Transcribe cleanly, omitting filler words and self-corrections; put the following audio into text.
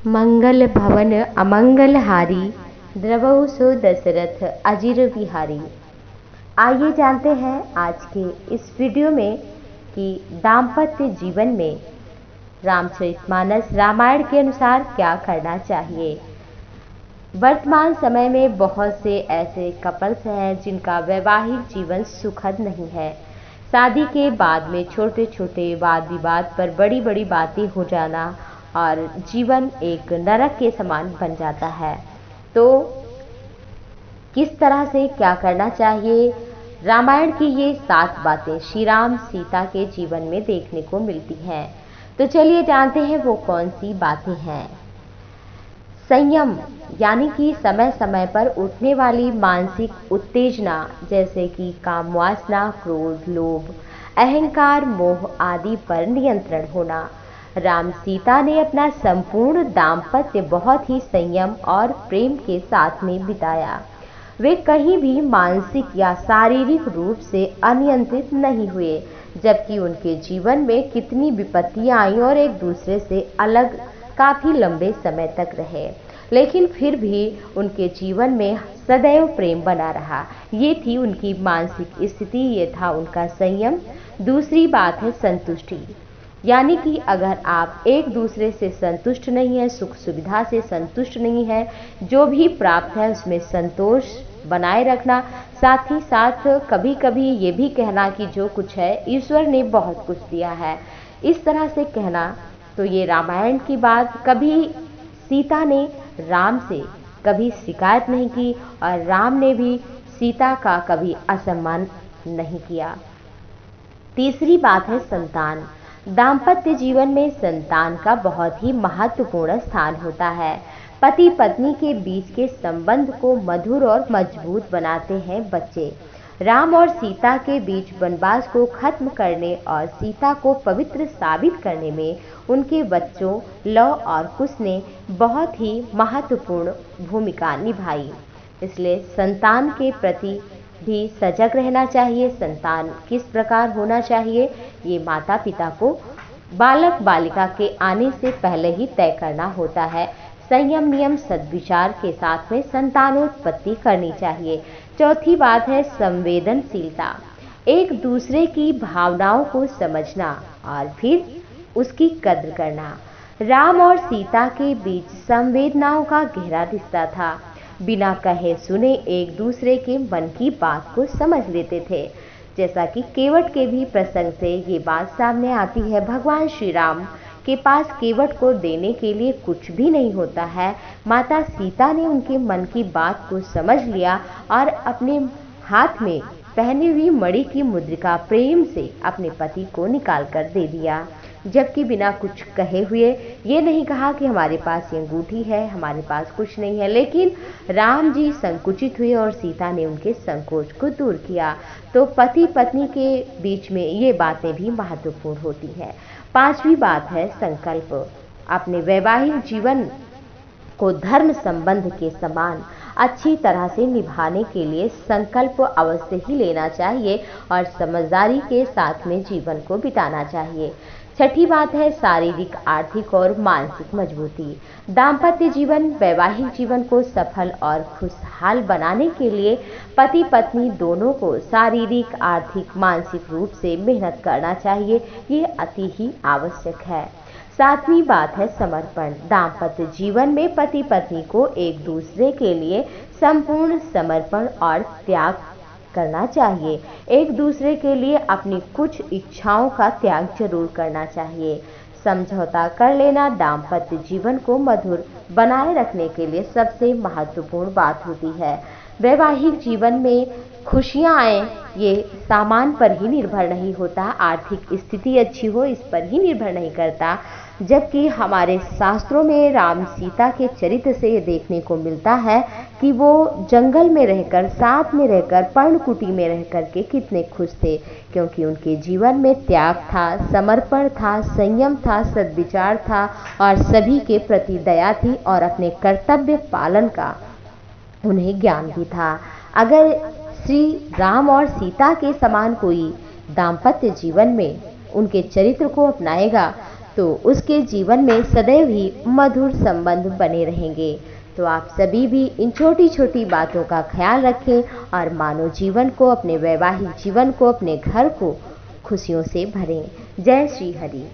मंगल भवन अमंगलहारी, द्रवहु सो दशरथ अजिर बिहारी। आइए जानते हैं आज के इस वीडियो में कि दाम्पत्य जीवन में रामचरितमानस रामायण के अनुसार क्या करना चाहिए। वर्तमान समय में बहुत से ऐसे कपल्स हैं जिनका वैवाहिक जीवन सुखद नहीं है। शादी के बाद में छोटे छोटे वाद विवाद पर बड़ी बड़ी बातें हो जाना और जीवन एक नरक के समान बन जाता है। तो किस तरह से क्या करना चाहिए, रामायण की ये 7 बातें श्री राम सीता के जीवन में देखने को मिलती हैं। तो चलिए जानते हैं वो कौन सी बातें हैं। संयम यानी कि समय समय पर उठने वाली मानसिक उत्तेजना जैसे कि काम वासना, क्रोध, लोभ, अहंकार, मोह आदि पर नियंत्रण होना। राम सीता ने अपना संपूर्ण दाम्पत्य बहुत ही संयम और प्रेम के साथ में बिताया। वे कहीं भी मानसिक या शारीरिक रूप से अनियंत्रित नहीं हुए, जबकि उनके जीवन में कितनी विपत्तियां आई और एक दूसरे से अलग काफी लंबे समय तक रहे, लेकिन फिर भी उनके जीवन में सदैव प्रेम बना रहा। ये थी उनकी मानसिक स्थिति, ये था उनका संयम। दूसरी बात है संतुष्टि, यानी कि अगर आप एक दूसरे से संतुष्ट नहीं है, सुख सुविधा से संतुष्ट नहीं है, जो भी प्राप्त है उसमें संतोष बनाए रखना। साथ ही साथ कभी कभी ये भी कहना कि जो कुछ है ईश्वर ने बहुत कुछ दिया है, इस तरह से कहना। तो ये रामायण की बात, कभी सीता ने राम से कभी शिकायत नहीं की और राम ने भी सीता का कभी असम्मान नहीं किया। तीसरी बात है संतान। दाम्पत्य जीवन में संतान का बहुत ही महत्वपूर्ण स्थान होता है। पति पत्नी के बीच के संबंध को मधुर और मजबूत बनाते हैं बच्चे। राम और सीता के बीच वनवास को खत्म करने और सीता को पवित्र साबित करने में उनके बच्चों लव और कुश ने बहुत ही महत्वपूर्ण भूमिका निभाई। इसलिए संतान के प्रति भी सजग रहना चाहिए। संतान किस प्रकार होना चाहिए, ये माता पिता को बालक बालिका के आने से पहले ही तय करना होता है। संयम, नियम, सद्विचार के साथ में संतानोत्पत्ति करनी चाहिए। चौथी बात है संवेदनशीलता, एक दूसरे की भावनाओं को समझना और फिर उसकी कद्र करना। राम और सीता के बीच संवेदनाओं का गहरा रिश्ता था। बिना कहे सुने एक दूसरे के मन की बात को समझ लेते थे, जैसा कि केवट के भी प्रसंग से ये बात सामने आती है। भगवान श्री राम के पास केवट को देने के लिए कुछ भी नहीं होता है। माता सीता ने उनके मन की बात को समझ लिया और अपने हाथ में पहनी हुई मणि की मुद्रिका प्रेम से अपने पति को निकाल कर दे दिया, जबकि बिना कुछ कहे हुए ये नहीं कहा कि हमारे पास ये अंगूठी है, हमारे पास कुछ नहीं है। लेकिन राम जी संकुचित हुए और सीता ने उनके संकोच को दूर किया। तो पति पत्नी के बीच में ये बातें भी महत्वपूर्ण होती हैं। पांचवी बात है संकल्प, अपने वैवाहिक जीवन को धर्म संबंध के समान अच्छी तरह से निभाने के लिए संकल्प अवश्य ही लेना चाहिए और समझदारी के साथ में जीवन को बिताना चाहिए। छठी बात है शारीरिक, आर्थिक और मानसिक मजबूती। दाम्पत्य जीवन वैवाहिक जीवन को सफल और खुशहाल बनाने के लिए पति पत्नी दोनों को शारीरिक, आर्थिक, मानसिक रूप से मेहनत करना चाहिए। ये अति ही आवश्यक है। सातवीं बात है समर्पण। दाम्पत्य जीवन में पति पत्नी को एक दूसरे के लिए संपूर्ण समर्पण और त्याग करना चाहिए। एक दूसरे के लिए अपनी कुछ इच्छाओं का त्याग जरूर करना चाहिए। समझौता कर लेना दाम्पत्य जीवन को मधुर बनाए रखने के लिए सबसे महत्वपूर्ण बात होती है। वैवाहिक जीवन में खुशियां आए ये सामान पर ही निर्भर नहीं होता, आर्थिक स्थिति अच्छी हो इस पर ही निर्भर नहीं करता। जबकि हमारे शास्त्रों में राम सीता के चरित्र से ये देखने को मिलता है कि वो जंगल में रहकर, साथ में रहकर, पर्णकुटी में रहकर के कितने खुश थे, क्योंकि उनके जीवन में त्याग था, समर्पण था, संयम था, सद्विचार था और सभी के प्रति दया थी और अपने कर्तव्य पालन का उन्हें ज्ञान भी था। अगर श्री राम और सीता के समान कोई दाम्पत्य जीवन में उनके चरित्र को अपनाएगा तो उसके जीवन में सदैव ही मधुर संबंध बने रहेंगे। तो आप सभी भी इन छोटी छोटी बातों का ख्याल रखें और मानव जीवन को, अपने वैवाहिक जीवन को, अपने घर को खुशियों से भरें। जय श्री हरि।